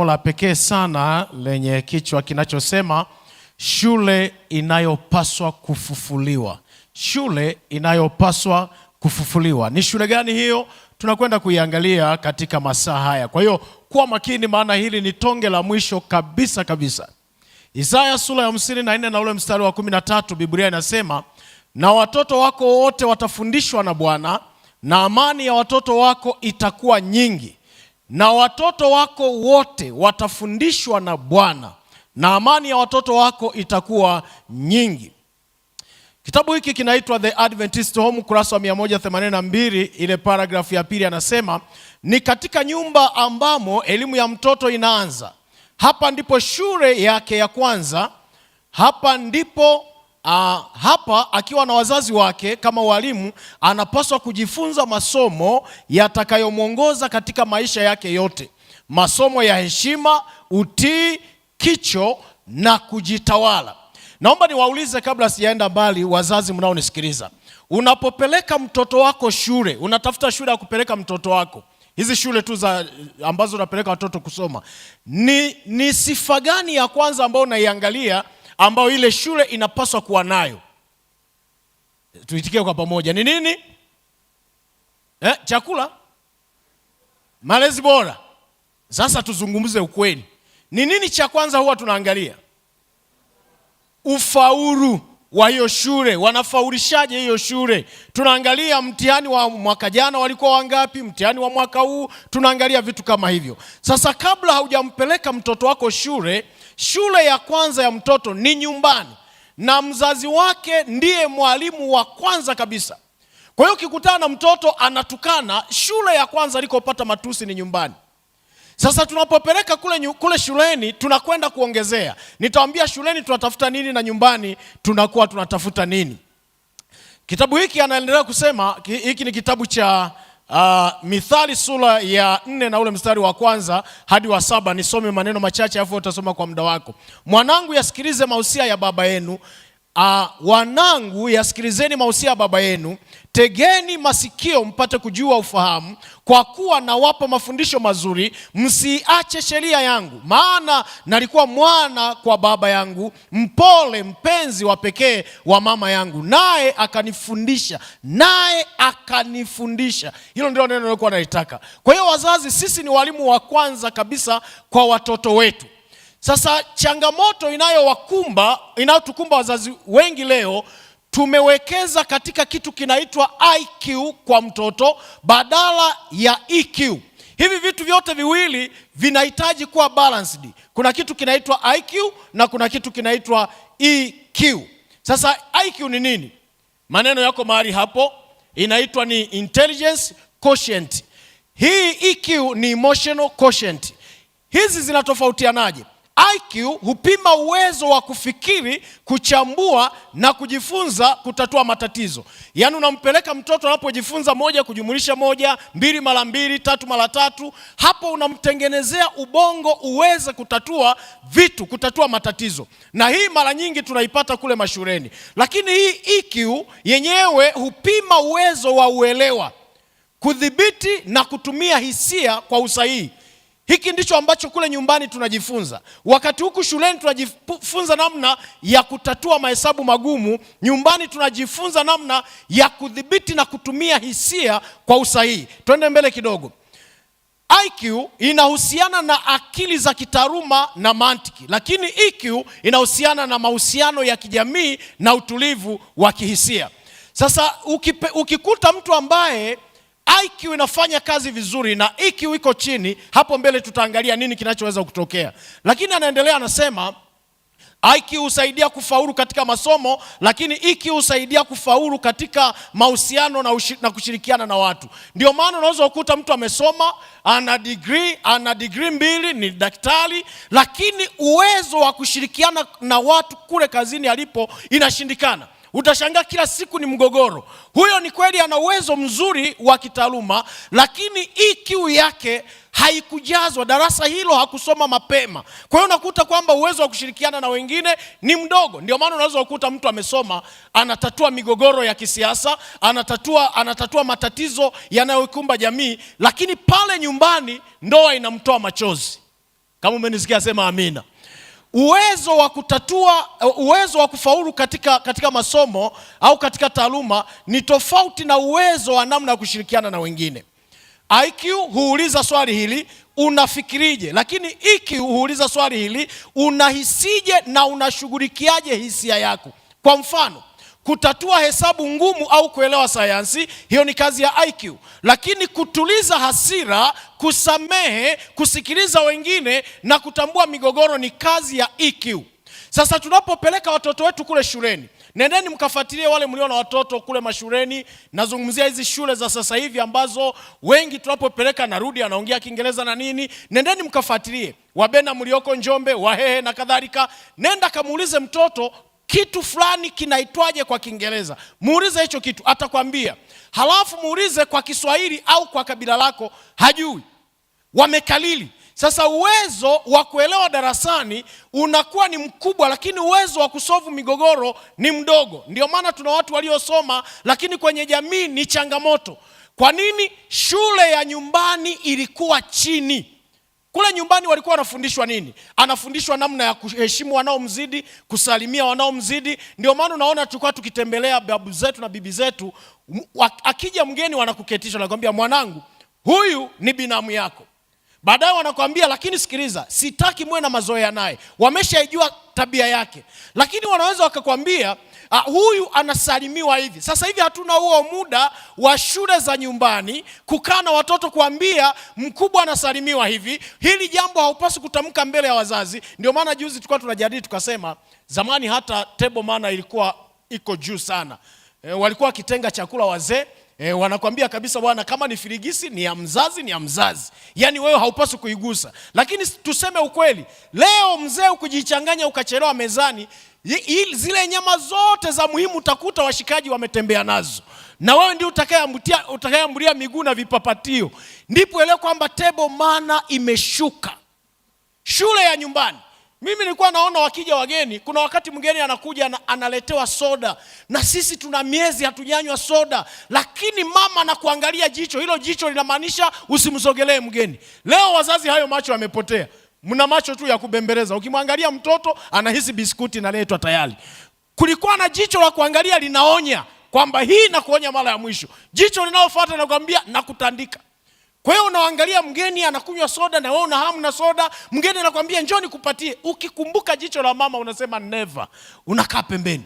La pekee sana lenye kichwa kinachosema shule inayopaswa kufufuliwa. Shule inayopaswa kufufuliwa. Ni shule gani hiyo? Tunakwenda kuiangalia katika masaa haya. Kwa hiyo kuwa makini, maana hili ni tonge la mwisho kabisa kabisa. Isaya sura ya 54 na ule mstari wa 13, Biblia inasema, na watoto wako wote watafundishwa na Bwana, na amani ya watoto wako itakuwa nyingi. Na watoto wako wote watafundishwa na Bwana, na amani ya watoto wako itakuwa nyingi. Kitabu hiki kinaitwa The Adventist Home, kurasa wa 182, ile paragrafu ya pili anasema, ni katika nyumba ambamo elimu ya mtoto inaanza. Hapa ndipo shule yake ya kwanza. Hapa ndipo hapa akiwa na wazazi wake kama walimu, anapaswa kujifunza masomo yatakayomwongoza katika maisha yake yote. Masomo ya heshima, utii, kicho na kujitawala. Naomba niwaulize kabla sijaenda mbali, wazazi mnaonisikiliza, unapopeleka mtoto wako shule, unatafuta shule ya kupeleka mtoto wako, hizi shule tu ambazo unapeleka watoto kusoma, ni sifa gani ya kwanza ambayo unaiangalia ambayo ile shule inapaswa kuwa nayo? Tuitikie kwa pamoja. Ni nini? Chakula? Malezi bora? Sasa tuzungumze ukweli. Ni nini cha kwanza huwa tunaangalia? Ufaulu wa hiyo shule. Wanafaulishaje hiyo shule? Tunaangalia mtihani wa mwaka jana walikuwa wangapi, mtihani wa mwaka huu, tunaangalia vitu kama hivyo. Sasa kabla haujampeleka mtoto wako shule, shule ya kwanza ya mtoto ni nyumbani, na mzazi wake ndiye mwalimu wa kwanza kabisa. Kwa hiyo ukikutana na mtoto anatukana, shule ya kwanza alikopata matusi ni nyumbani. Sasa tunapopeleka kule shuleni tunakwenda kuongezea. Nitawaambia shuleni tunatafuta nini na nyumbani tunakuwa tunatafuta nini. Kitabu hiki anaendelea kusema, hiki ni kitabu cha Mithali sura ya 4 na ule mstari wa 1 hadi wa 7. Nisome maneno machache afu utasoma kwa muda wako. Mwanangu, yasikilize mausia ya baba yenu. Wanangu, yasikilizeni mausia ya baba yenu. Tegeni masikio mpate kujua ufahamu, kwa kuwa nawapa mafundisho mazuri. Msiache sheria yangu, maana nalikuwa mwana kwa baba yangu, mpole mpenzi wa pekee wa mama yangu, naye akanifundisha. Hilo ndio neno nilikuwa nalitaka. Kwa hiyo wazazi, sisi ni walimu wa kwanza kabisa kwa watoto wetu. Sasa changamoto inayotukumba wazazi wengi leo, tumewekeza katika kitu kinaitwa IQ kwa mtoto badala ya EQ. Hivi vitu vyote viwili vinahitaji kuwa balanced. Kuna kitu kinaitwa IQ na kuna kitu kinaitwa EQ. Sasa IQ ni nini? Maneno yako mahali hapo, inaitwa ni intelligence quotient. Hii EQ ni emotional quotient. Hizi zinatofautianaje? IQ hupima uwezo wa kufikiri, kuchambua na kujifunza kutatua matatizo. Yaani unampeleka mtoto anapojifunza 1 kujumulisha 1, 2 mara 2, 3 mara 3, hapo unamtengenezea ubongo uweze kutatua vitu, kutatua matatizo. Na hii mara nyingi tunaipata kule mashuleni. Lakini hii EQ yenyewe hupima uwezo wa uelewa, kudhibiti na kutumia hisia kwa usahihi. Hiki ndicho ambacho kule nyumbani tunajifunza. Wakati huku shuleni tunajifunza namna ya kutatua mahesabu magumu, nyumbani tunajifunza namna ya kudhibiti na kutumia hisia kwa usahihi. Twende mbele kidogo. IQ inahusiana na akili za kitaaluma na mantiki, lakini EQ inahusiana na mahusiano ya kijamii na utulivu wa kihisia. Sasa ukikuta mtu ambaye IQ inafanya kazi vizuri na EQ iko chini, hapo mbele tutaangalia nini kinachoweza kutokea. Lakini anaendelea, anasema IQ husaidia kufaulu katika masomo, lakini EQ husaidia kufaulu katika mahusiano na kushirikiana na watu. Ndio maana unaweza kukuta mtu amesoma, ana degree 2, ni daktari, lakini uwezo wa kushirikiana na watu kule kazini alipo inashindikana. Utashangaa kila siku ni mgogoro. Huyo ni kweli ana uwezo mzuri wa kitaaluma, lakini EQ yake haikujazwa. Darasa hilo hakusoma mapema. Kwa hiyo unakuta kwamba uwezo wa kushirikiana na wengine ni mdogo. Ndio maana unaweza kukuta mtu amesoma, anatatua migogoro ya kisiasa, anatatua matatizo yanayokumba jamii, lakini pale nyumbani ndoa inamtoa machozi. Kama umenisikia sema amina. Uwezo wa kutatua, uwezo wa kufaulu katika masomo au katika taaluma ni tofauti na uwezo wa namna ya kushirikiana na wengine. IQ huuliza swali hili, unafikirije? Lakini EQ huuliza swali hili, unahisije na unashughulikiaje hisia yako? Kwa mfano, kutatua hesabu ngumu au kuelewa sayansi, hiyo ni kazi ya IQ. Lakini kutuliza hasira, kusamehe, kusikiliza wengine na kutambua migogoro ni kazi ya EQ. Sasa tunapopeleka watoto wetu kule shuleni, nendeni mkafuatilie wale mlio na watoto kule mashuleni. Nazungumzia hizi shule za sasa hivi ambazo wengi tunapopeleka narudi anaongea Kiingereza na nini. Nendeni mkafuatilie. Wabena mlioko Njombe, Wahehe na kadhalika. Nenda kamuulize mtoto kitu fulani kinaitwaje kwa Kiingereza. Muulize hicho kitu, atakwambia. Halafu muulize kwa Kiswahili au kwa kabila lako, hajui. Wamekalili. Sasa uwezo wa kuelewa darasani unakuwa ni mkubwa, lakini uwezo wa kusolve migogoro ni mdogo. Ndio maana tuna watu waliosoma lakini kwenye jamii ni changamoto. Kwa nini? Shule ya nyumbani ilikuwa chini. Kule nyumbani walikuwa wanafundishwa nini? Anafundishwa namna ya kuheshimu wanaomzidi, kusalimia wanaomzidi. Ndio maana unaona tulikuwa tukitembelea babu zetu na bibi zetu, akija mgeni wanakuketisha, wanakuambia mwanangu, huyu ni binamu yako. Baadaye wanakuambia lakini sikiliza, sitaki muwe na mazoea naye. Wameshaijua tabia yake. Lakini wanaweza wakakwambia huyu anasalimiwa hivi. Sasa hivi hatuna huo muda wa shule za nyumbani kukaa na watoto kuambia mkubwa anasalimiwa hivi. Hili jambo haupaswi kutamka mbele ya wazazi. Ndio maana juzi tulikuwa tunajadili tukasema zamani hata table manner ilikuwa iko juu sana. Walikuwa kitenga chakula wazee. Wanakuambia kabisa bwana, kama ni firigisi ni ya mzazi, ni ya mzazi. Yaani wewe haupaswi kuigusa. Lakini tuseme ukweli, leo mzee ukujichanganya ukachelewa mezani, zile nyama zote za muhimu utakuta washikaji wametembea nazo. Na wewe ndio utakayeambulia miguu na vipapatio. Ndipo elewa kwamba table manner imeshuka. Shule ya nyumbani. Mimi nilikuwa naona wakija wageni, kuna wakati mgeni anakuja analetewa soda, na sisi tuna miezi hatujanywa soda, lakini mama anakuangalia jicho, hilo jicho linamaanisha usimsogelee mgeni. Leo wazazi hayo macho yamepotea. Mna macho tu ya kubembeleza. Ukimwangalia mtoto anahisi biskuti inaletwa tayari. Kulikuwa na jicho la kuangalia linaonya kwamba hii na kuonya mara ya mwisho. Jicho linalofuata linakwambia nakutandika. Kwa hiyo unaangalia mgeni anakunywa soda na wewe una hamu na soda, mgeni anakuambia njoo nikupatie. Ukikumbuka jicho la mama unasema never, unakaa pembeni.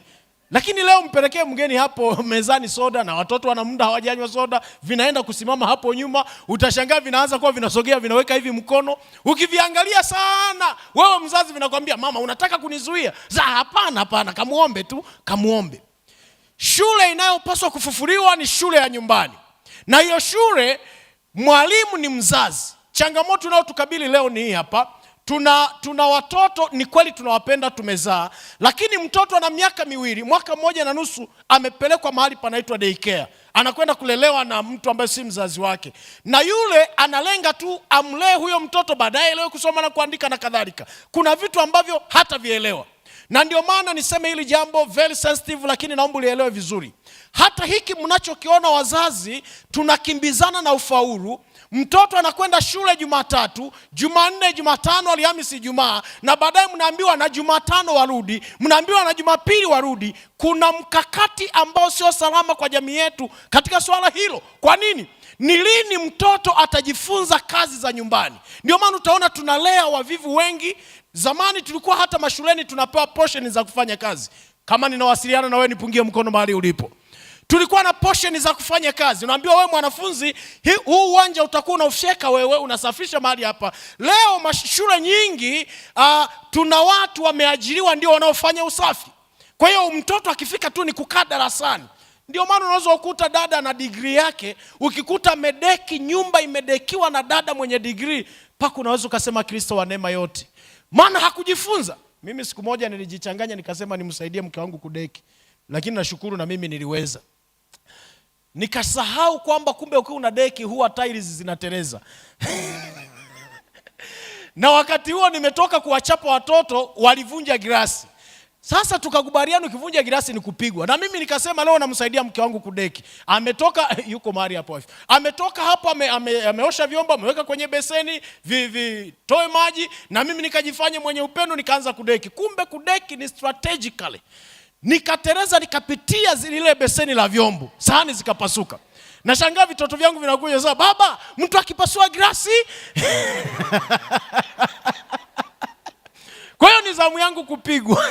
Lakini leo mpelekee mgeni hapo mezani soda na watoto wana muda hawajanywa soda, vinaenda kusimama hapo nyuma, utashangaa vinaanza kuwa vinasogea, vinaweka hivi mkono. Ukiviangalia sana, wewe mzazi vinakwambia mama unataka kunizuia. Hapana, kamuombe tu, kamuombe. Shule inayopaswa kufufuliwa ni shule ya nyumbani. Na hiyo shule mwalimu ni mzazi. Changamoto tunayotukabili leo ni hii hapa. Tuna watoto, ni kweli tunawapenda, tumezaa, lakini mtoto ana miaka miwili, mwaka mmoja na nusu, amepelekwa mahali panaitwa daycare. Anakwenda kulelewa na mtu ambaye si mzazi wake. Na yule analenga tu amlee huyo mtoto baadaye leo kusoma na kuandika na kadhalika. Kuna vitu ambavyo hata vielewa. Na ndio maana niseme hili jambo very sensitive, lakini naomba ulielewe vizuri. Hata hiki mnachokiona wazazi tunakimbizana na ufaulu. Mtoto anakwenda shule Jumatatu, Jumanne, Jumatano, Alhamisi, Ijumaa, na baadaye mnaambiwa na Jumatano warudi, mnaambiwa na Jumapili warudi. Kuna mkakati ambao sio salama kwa jamii yetu katika swala hilo. Kwa nini? Ni lini mtoto atajifunza kazi za nyumbani? Ndio maana utaona tunalea wavivu wengi. Zamani tulikuwa hata mashuleni tunapewa portion za kufanya kazi. Kama ninawasiliana na wewe nipungie mkono mahali ulipo. Tulikuwa na portion za kufanya kazi. Unaambiwa wewe mwanafunzi, huu uwanja utakuwa unaufyeka wewe, unasafisha mahali hapa. Leo shule nyingi tuna watu wameajiriwa ndio wanaofanya usafi. Kwa hiyo mtoto akifika tu ni kukaa darasani. Ndio maana unaweza ukuta dada na degree yake, ukikuta medeki, nyumba imedekiwa na dada mwenye degree, paka unaweza ukasema Kristo wa neema yote. Maana hakujifunza. Mimi siku moja nilijichanganya nikasema nimsaidie mke wangu kudeki. Lakini nashukuru na mimi niliweza. Nikasahau kwamba kumbe ukiwa una deki huwa tiles zinatereza. Na wakati huo nimetoka kuwachapa watoto, walivunja glasi. Sasa tukakubaliana ukivunja gilasi ni kupigwa. Na mimi nikasema leo namsaidia mke wangu kudeki. Ametoka yuko mahali hapo. Ametoka hapo ameosha vyombo, ameweka kwenye beseni, toe maji, na mimi nikajifanya mwenye upendo nikaanza kudeki. Kumbe kudeki ni strategically. Nikatereza nikapitia zile beseni la vyombo. Sahani zikapasuka. Nashangaa vitoto vyangu vinakuja sasa, baba, mtu akipasua gilasi. Kwa hiyo ni zamu yangu kupigwa.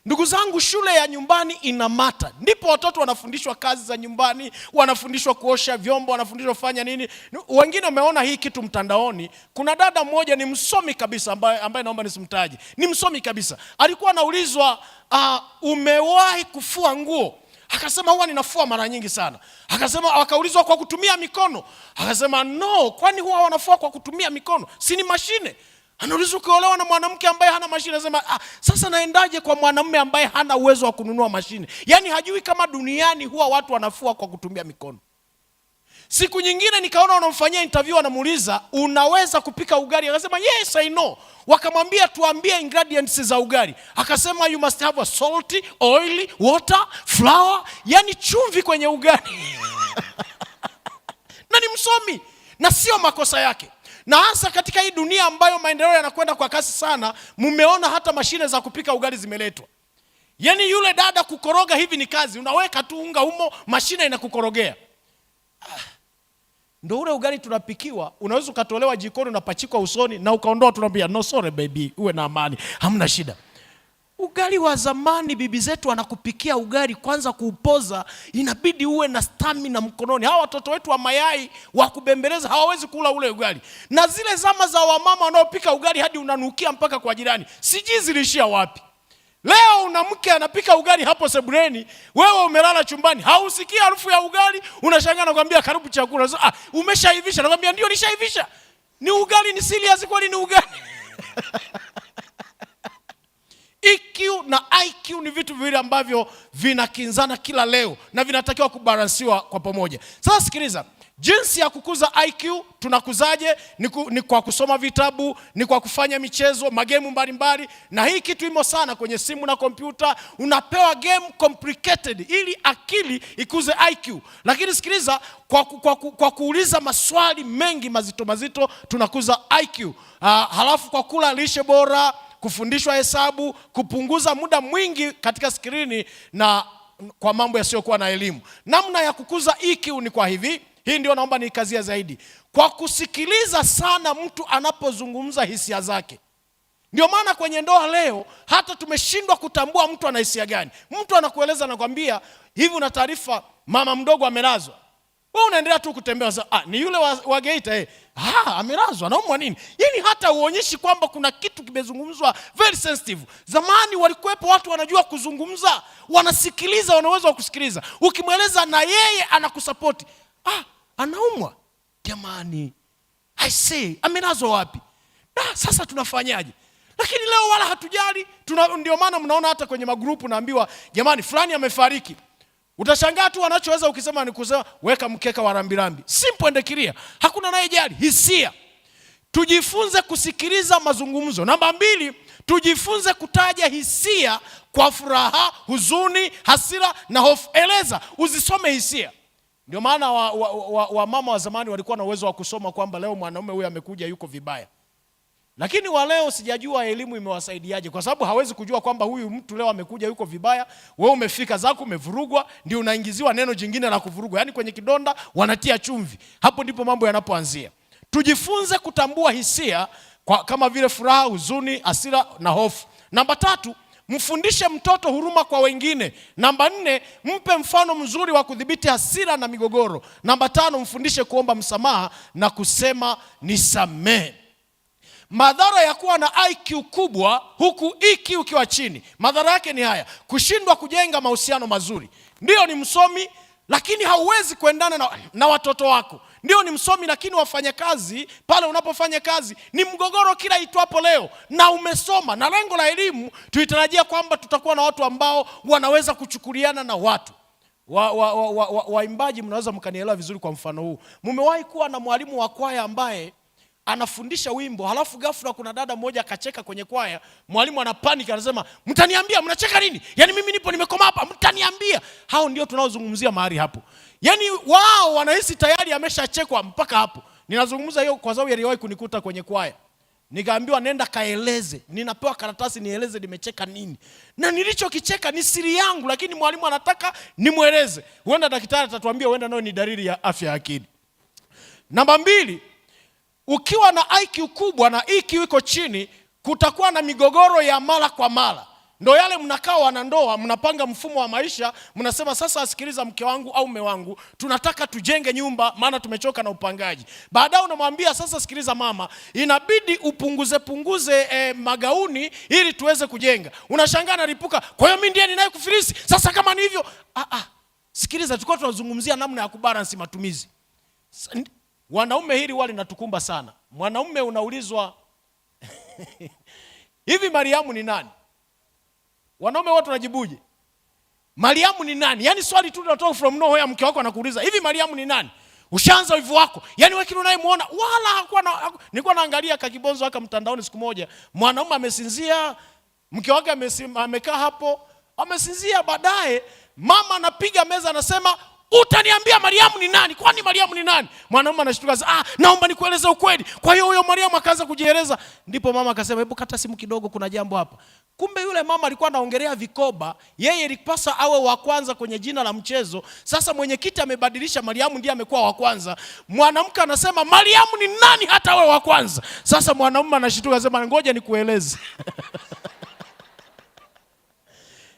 Ndugu zangu, shule ya nyumbani inamata. Ndipo watoto wanafundishwa kazi za nyumbani, wanafundishwa kuosha vyombo, wanafundishwa kufanya nini. Wengine wameona hii kitu mtandaoni. Kuna dada mmoja ni msomi kabisa ambaye naomba nisimtaje. Ni msomi kabisa. Alikuwa anaulizwa, umewahi kufua nguo? Akasema huwa ninafua mara nyingi sana. Akaulizwa kwa kutumia mikono. Akasema no, kwani huwa wanafua kwa kutumia mikono? Si ni mashine? Anaulizwa ukiolewa na mwanamke ambaye hana mashine, anasema sasa naendaje kwa mwanamume ambaye hana uwezo wa kununua mashine? Yaani hajui kama duniani huwa watu wanafua kwa kutumia mikono. Siku nyingine nikaona wanamfanyia interview, wanamuuliza unaweza kupika ugali? Akasema yes I know. Wakamwambia tuambie ingredients za ugali. Akasema you must have a salty, oily, water, flour, yani chumvi kwenye ugali. Na ni msomi na sio makosa yake. Na hasa katika hii dunia ambayo maendeleo yanakwenda kwa kasi sana, mmeona hata mashine za kupika ugali zimeletwa. Yani yule dada kukoroga hivi ni kazi, unaweka tu unga humo, mashine inakukorogea. Ndio ule ugali tunapikiwa, unaweza ukatolewa jikoni unapachikwa usoni na ukaondoa, tunaambia no sorry baby, uwe na amani, hamna shida. Ugali wa zamani bibi zetu anakupikia ugali, kwanza kuupoza inabidi uwe na stamina mkononi. Hawa watoto wetu wa mayai wa kubembeleza hawawezi kula ule ugali. Na zile zama za wamama wanaopika ugali hadi unanukia mpaka kwa jirani, sijui zilishia wapi. Leo una mke anapika ugali hapo sebuleni, wewe umelala chumbani, hausikii harufu ya ugali, unashangaa nakwambia karibu chakula. Umeshaivisha? Nakwambia ndio nishaivisha. Ni ugali, ni serious kweli, ni ugali. EQ na IQ ni vitu viwili ambavyo vinakinzana kila leo na vinatakiwa kubalansiwa kwa pamoja. Sasa sikiliza, jinsi ya kukuza IQ tunakuzaje? Ni kwa kusoma vitabu, ni kwa kufanya michezo, magemu mbalimbali. Na hii kitu imo sana kwenye simu na kompyuta. Unapewa game complicated ili akili ikuze IQ. Lakini sikiliza, kwa kuuliza maswali mengi mazito tunakuza IQ. Halafu kwa kula lishe bora, kufundishwa hesabu, kupunguza muda mwingi katika skrini na kwa mambo yasiyokuwa na elimu. Namna ya kukuza EQ ni kwa hivi. Hii ndio naomba nikazia zaidi. Kwa kusikiliza sana mtu anapozungumza hisia zake. Ndio maana kwenye ndoa leo hata tumeshindwa kutambua mtu ana hisia gani. Mtu anakueleza, anakuambia hivi, una taarifa mama mdogo amelazwa. Wewe unaendelea tu kutembea sasa, ni yule wa Geita amelazwa, anaumwa nini? Yaani hata uonyeshi kwamba kuna kitu kimezungumzwa very sensitive. Zamani walikuwepo watu wanajua kuzungumza, wanasikiliza, wanaweza kusikiliza. Ukimweleza na yeye anakusupport. Anaumwa. Jamani, I say, amelazwa wapi? Sasa tunafanyaje? Lakini leo wala hatujali. Ndio maana mnaona hata kwenye magrupu naambiwa, jamani fulani amefariki. Utashangaa tu wanachoweza ukisema ni kusema weka mkeka wa rambirambi. Simple and clear. Hakuna anayejali hisia. Tujifunze kusikiliza mazungumzo. Namba 2, tujifunze kutaja hisia kwa furaha, huzuni, hasira na hofu. Eleza, uzisome hisia. Ndio maana wa mama wa zamani walikuwa na uwezo wa kusoma kwamba leo mwanaume huyu amekuja yuko vibaya. Lakini wa leo sijajua elimu imewasaidiaje, kwa sababu hawezi kujua kwamba huyu mtu leo amekuja yuko vibaya. Wewe umefika zako umevurugwa, ndio unaingiziwa neno jingine la kuvurugwa. Yaani kwenye kidonda wanatia chumvi. Hapo ndipo mambo yanapoanzia. Tujifunze kutambua hisia kama vile furaha, huzuni, hasira na hofu. Namba 3, mfundishe mtoto huruma kwa wengine. Namba 4, mpe mfano mzuri wa kudhibiti hasira na migogoro. Namba 5, mfundishe kuomba msamaha na kusema nisamehe. Madhara ya kuwa na IQ kubwa huku EQ ukiwa chini, madhara yake ni haya: kushindwa kujenga mahusiano mazuri. Ndio ni msomi lakini hauwezi kuendana na watoto wako. Ndio ni msomi lakini wafanya kazi, pale unapofanya kazi ni mgogoro kila itwapo leo. Na umesoma, na lengo la elimu tuitarajia kwamba tutakuwa na watu ambao wanaweza kuchukuliana na watu. Waimbaji mnaweza mkanielewa vizuri kwa mfano huu. Mumewahi kuwa na mwalimu wa kwaya ambaye anafundisha wimbo, halafu ghafla kuna dada mmoja akacheka kwenye kwaya. Mwalimu anapanic, anasema mtaniambia mnacheka nini? Yaani mimi nipo nimekoma hapa, mtaniambia. Hao ndio tunaozungumzia mahali hapo. Yaani wao wanahisi tayari ameshachekwa mpaka hapo. Ninazungumza hiyo kwa sababu yaliwahi kunikuta kwenye kwaya. Nikaambiwa nenda kaeleze, ninapewa karatasi nieleze nimecheka nini. Na nilichokicheka ni siri yangu, lakini mwalimu anataka nimweleze. Huenda daktari atatuambia huenda nayo ni dalili ya afya ya akili. Namba 2, ukiwa na IQ kubwa na EQ iko chini, kutakuwa na migogoro ya mara kwa mara. Ndio yale mnakaa wanandoa, mnapanga mfumo wa maisha, mnasema sasa sikiliza mke wangu au mume wangu, tunataka tujenge nyumba maana tumechoka na upangaji. Baadaye unamwambia sasa sikiliza mama, inabidi upunguze magauni ili tuweze kujenga. Unashangaa analipuka, kwa hiyo mimi ndiye ninayekufilisi. Sasa kama ni hivyo, sikiliza, tulikuwa tunazungumzia namna ya kubalance matumizi. Wanaume hili wali natukumba sana. Mwanaume unaulizwa hivi Mariamu ni nani? Wanaume wote wanajibuje? Mariamu ni nani? Yaani swali tu linatoka from nowhere, mke wako anakuuliza, hivi Mariamu ni nani? Ushaanza wivu wako. Yaani wewe kile unayemuona wala hakuwa nilikuwa naangalia kakibonzo haka mtandaoni siku moja. Mwanaume amesinzia, mke wake amekaa hapo, amesinzia, baadaye mama anapiga meza anasema, utaniambia Mariamu ni nani? Kwani Mariamu ni nani? Mwanaume anashtuka, naomba nikueleze ukweli. Kwa hiyo huyo Mariamu akaanza kujieleza. Ndipo mama akasema, hebu kata simu kidogo, kuna jambo hapa. Kumbe yule mama alikuwa anaongelea vikoba, yeye ilipasa awe wa kwanza kwenye jina la mchezo. Sasa mwenyekiti amebadilisha, Mariamu ndiye amekuwa wa kwanza. Mwanamke anasema, Mariamu ni nani hata awe wa kwanza? Sasa mwanaume anashtuka, anasema ngoja nikueleze.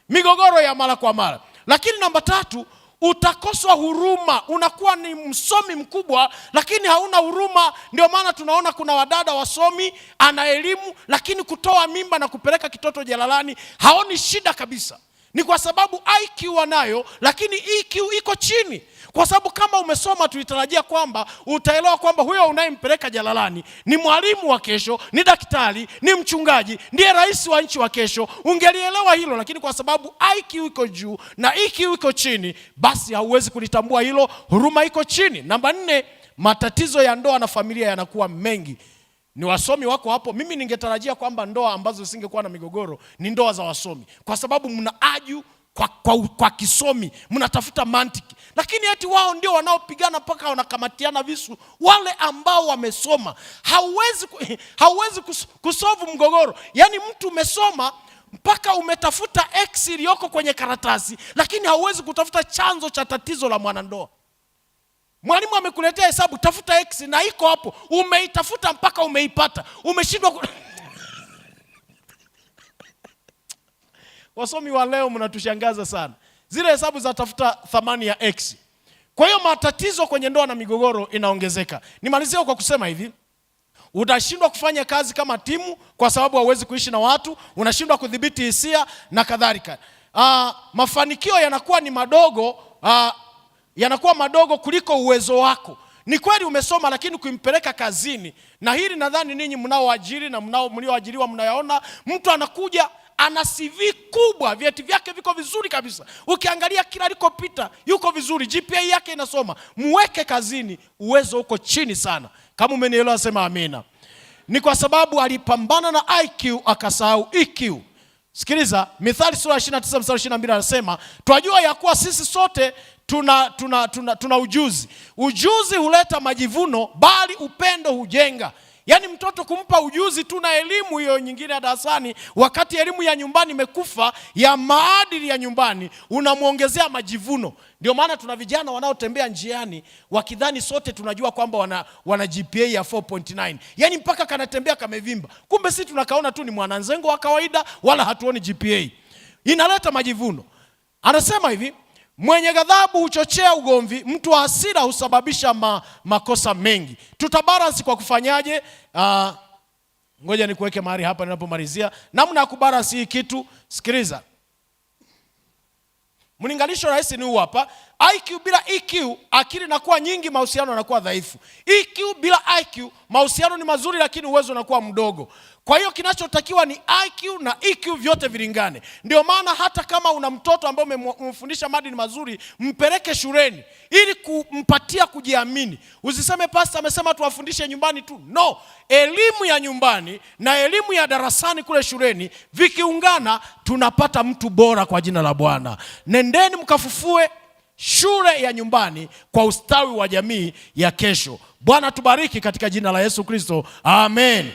Migogoro ya mara kwa mara. Lakini namba 3, utakoswa huruma. Unakuwa ni msomi mkubwa lakini hauna huruma. Ndio maana tunaona kuna wadada wasomi, ana elimu, lakini kutoa mimba na kupeleka kitoto jalalani haoni shida kabisa. Ni kwa sababu IQ wanayo lakini EQ iko chini. Kwa sababu kama umesoma tulitarajia kwamba utaelewa kwamba huyo unayempeleka jalalani ni mwalimu wa kesho, ni daktari, ni mchungaji, ndiye rais wa nchi wa kesho. Ungelielewa hilo, lakini kwa sababu IQ iko juu na EQ iko chini, basi hauwezi kulitambua hilo, huruma iko chini. Namba 4, matatizo ya ndoa na familia yanakuwa mengi. Ni wasomi wako hapo. Mimi ningetarajia kwamba ndoa ambazo zisingekuwa na migogoro ni ndoa za wasomi, kwa sababu mnaaju kwa kisomi, mnatafuta mantiki. Lakini eti wao ndio wanaopigana mpaka wanakamatiana visu, wale ambao wamesoma. Hauwezi kusolve mgogoro. Yaani mtu umesoma mpaka umetafuta X iliyoko kwenye karatasi, lakini hauwezi kutafuta chanzo cha tatizo la mwanandoa. Mwalimu amekuletea hesabu, tafuta X na iko hapo. Umeitafuta mpaka umeipata. Umeshindwa Wasomi wa leo mnatushangaza sana. Zile hesabu za tafuta thamani ya X. Kwa hiyo matatizo kwenye ndoa na migogoro inaongezeka. Nimalizia kwa kusema hivi, utashindwa kufanya kazi kama timu kwa sababu hauwezi kuishi na watu, unashindwa kudhibiti hisia na kadhalika. Mafanikio yanakuwa ni madogo kuliko uwezo wako. Ni kweli umesoma, lakini kuimpeleka kazini, na hili nadhani ninyi mnaoajiri na mlioajiriwa mnayaona, mtu anakuja ana CV kubwa, vyeti vyake viko vizuri kabisa, ukiangalia kila alikopita yuko vizuri, GPA yake inasoma, muweke kazini, uwezo uko chini sana. Kama umenielewa sema amina. Ni kwa sababu alipambana na IQ akasahau EQ. Sikiliza, Mithali sura 29 mstari 22 anasema, twajua ya kuwa sisi sote tuna ujuzi. Ujuzi huleta majivuno, bali upendo hujenga. Yaani mtoto kumpa ujuzi tu na elimu hiyo nyingine ya darasani, wakati elimu ya nyumbani imekufa, ya maadili ya nyumbani, unamuongezea majivuno. Ndio maana tuna vijana wanaotembea njiani wakidhani sote tunajua kwamba wana GPA ya 4.9. Yaani mpaka kanatembea kamevimba. Kumbe sisi tunakaona tu ni mwananzengo wa kawaida, wala hatuoni GPA. Inaleta majivuno. Anasema hivi, mwenye ghadhabu huchochea ugomvi, mtu wa hasira husababisha makosa mengi. Tutabalance kwa kufanyaje? Ngoja nikuweke mahali hapa ninapomalizia. Namna ya kubalance hii kitu, sikiliza. Mlinganisho rahisi ni huu hapa. IQ bila EQ, akili inakuwa nyingi, mahusiano yanakuwa dhaifu. EQ bila IQ, mahusiano ni mazuri lakini uwezo unakuwa mdogo. Kwa hiyo kinachotakiwa ni IQ na EQ vyote vilingane. Ndio maana hata kama una mtoto ambaye umemfundisha maadili mazuri, mpeleke shuleni ili kumpatia kujiamini. Usiseme pastor amesema tuwafundishe nyumbani tu. No, elimu ya nyumbani na elimu ya darasani kule shuleni vikiungana, tunapata mtu bora kwa jina la Bwana. Nendeni mkafufue shule ya nyumbani kwa ustawi wa jamii ya kesho. Bwana tubariki katika jina la Yesu Kristo. Amen.